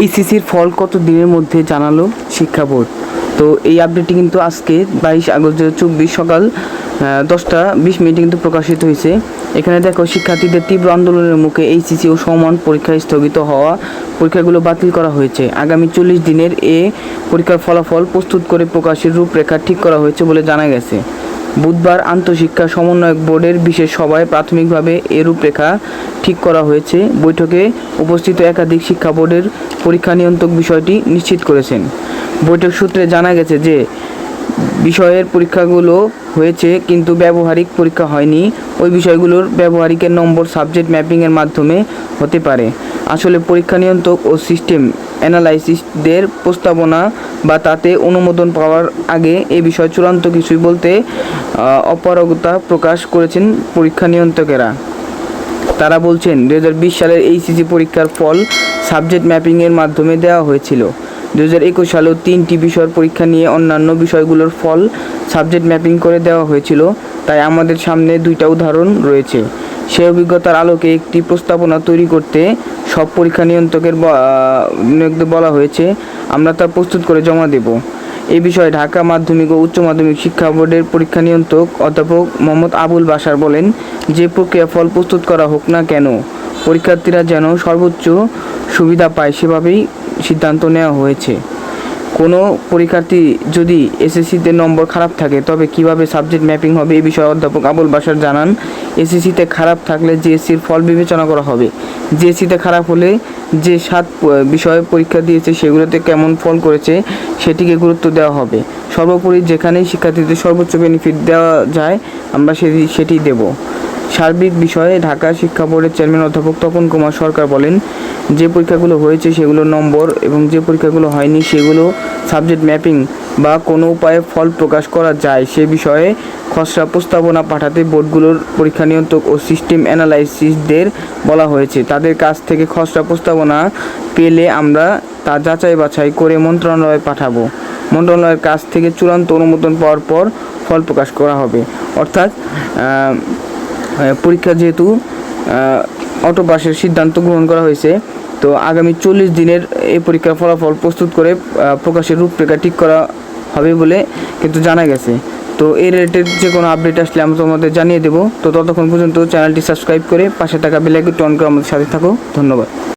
এইচএসসির ফল কত দিনের মধ্যে জানালো শিক্ষা বোর্ড। তো এই আপডেটটি কিন্তু আজকে 22 আগস্ট 2024 সকাল 10:20 কিন্তু প্রকাশিত হয়েছে। এখানে দেখো, শিক্ষার্থীদের তীব্র আন্দোলনের মুখে এইচএসসি ও সমান পরীক্ষা স্থগিত হওয়া, পরীক্ষাগুলো বাতিল করা হয়েছে। আগামী 40 দিনের এ পরীক্ষার ফলাফল প্রস্তুত করে প্রকাশের রূপরেখা ঠিক করা হয়েছে বলে জানা গেছে। বুধবার আন্তঃশিক্ষা সমন্বয়ক বোর্ডের বিশেষ সভায় প্রাথমিকভাবে এ রূপরেখা ঠিক করা হয়েছে। বৈঠকে উপস্থিত একাধিক শিক্ষা বোর্ডের পরীক্ষা নিয়ন্ত্রক বিষয়টি নিশ্চিত করেছেন। বৈঠক সূত্রে জানা গেছে যে বিষয়ের পরীক্ষাগুলো হয়েছে কিন্তু ব্যবহারিক পরীক্ষা হয়নি। ওই বিষয়গুলোর ব্যবহারিকের নম্বর সাবজেক্ট ম্যাপিংয়ের মাধ্যমে হতে পারে। আসলে পরীক্ষা নিয়ন্ত্রক ও সিস্টেম অ্যানালাইসিসদের প্রস্তাবনা বা তাতে অনুমোদন পাওয়ার আগে এ বিষয়ে চূড়ান্ত কিছুই বলতে অপারগতা প্রকাশ করেছেন পরীক্ষা নিয়ন্ত্রকেরা। তারা বলছেন, 2020 সালের এইচএসসি পরীক্ষার ফল সাবজেক্ট ম্যাপিংয়ের মাধ্যমে দেওয়া হয়েছিল। 2021 সালেও 3টি বিষয়ের পরীক্ষা নিয়ে অন্যান্য বিষয়গুলোর ফল সাবজেক্ট ম্যাপিং করে দেওয়া হয়েছিল। তাই আমাদের সামনে 2টা উদাহরণ রয়েছে। সেই অভিজ্ঞতার আলোকে একটি প্রস্তাবনা তৈরি করতে সব পরীক্ষা নিয়ন্ত্রকের বলা হয়েছে। আমরা তা প্রস্তুত করে জমা দেব। এই বিষয়ে ঢাকা মাধ্যমিক ও উচ্চ মাধ্যমিক শিক্ষা বোর্ডের পরীক্ষা নিয়ন্ত্রক অধ্যাপক মোহাম্মদ আবুল বাশার বলেন, যে প্রক্রিয়া ফল প্রস্তুত করা হোক না কেন, পরীক্ষার্থীরা যেন সর্বোচ্চ সুবিধা পায় সেভাবেই সিদ্ধান্ত নেওয়া হয়েছে। কোনো পরীক্ষার্থী যদি এসএসসিতে নম্বর খারাপ থাকে তবে কিভাবে সাবজেক্ট ম্যাপিং হবে, এই বিষয়ে অধ্যাপক আবুল বাশার জানান, এসএসসিতে খারাপ থাকলে জিএসসির ফল বিবেচনা করা হবে। জিএসসিতে খারাপ হলে যে 7 বিষয়ে পরীক্ষা দিয়েছে সেগুলোতে কেমন ফল করেছে সেটিকে গুরুত্ব দেওয়া হবে। সর্বোপরি যেখানেই শিক্ষার্থীদের সর্বোচ্চ বেনিফিট দেওয়া যায় আমরা সেটি দেব। সার্বিক বিষয়ে ঢাকা শিক্ষা বোর্ডের চেয়ারম্যান অধ্যাপক তপন কুমার সরকার বলেন, যে পরীক্ষাগুলো হয়েছে সেগুলোর নম্বর এবং যে পরীক্ষাগুলো হয়নি সেগুলো সাবজেক্ট ম্যাপিং বা কোনো উপায়ে ফল প্রকাশ করা যায় সে বিষয়ে খসড়া প্রস্তাবনা পাঠাতে বোর্ডগুলোর পরীক্ষা নিয়ন্ত্রক ও সিস্টেম অ্যানালাইসিসদের বলা হয়েছে। তাদের কাছ থেকে খসড়া প্রস্তাবনা পেলে আমরা তা যাচাই বাছাই করে মন্ত্রণালয়ে পাঠাবো। মন্ত্রণালয়ের কাছ থেকে চূড়ান্ত অনুমোদন পাওয়ার পর ফল প্রকাশ করা হবে। অর্থাৎ পরীক্ষা যেহেতু অটোপাসের সিদ্ধান্ত গ্রহণ করা হয়েছে, তো আগামী 40 দিনের এই পরীক্ষার ফলাফল প্রস্তুত করে প্রকাশের রূপরেখা ঠিক করা হবে বলে কিন্তু জানা গেছে। তো এই রিলেটেড যে কোনো আপডেট আসলে আমরা তোমাদের জানিয়ে দেবো। তো ততক্ষণ পর্যন্ত চ্যানেলটি সাবস্ক্রাইব করে পাশে থাকা বেল আইকনটি অন করে আমাদের সাথে থাকো। ধন্যবাদ।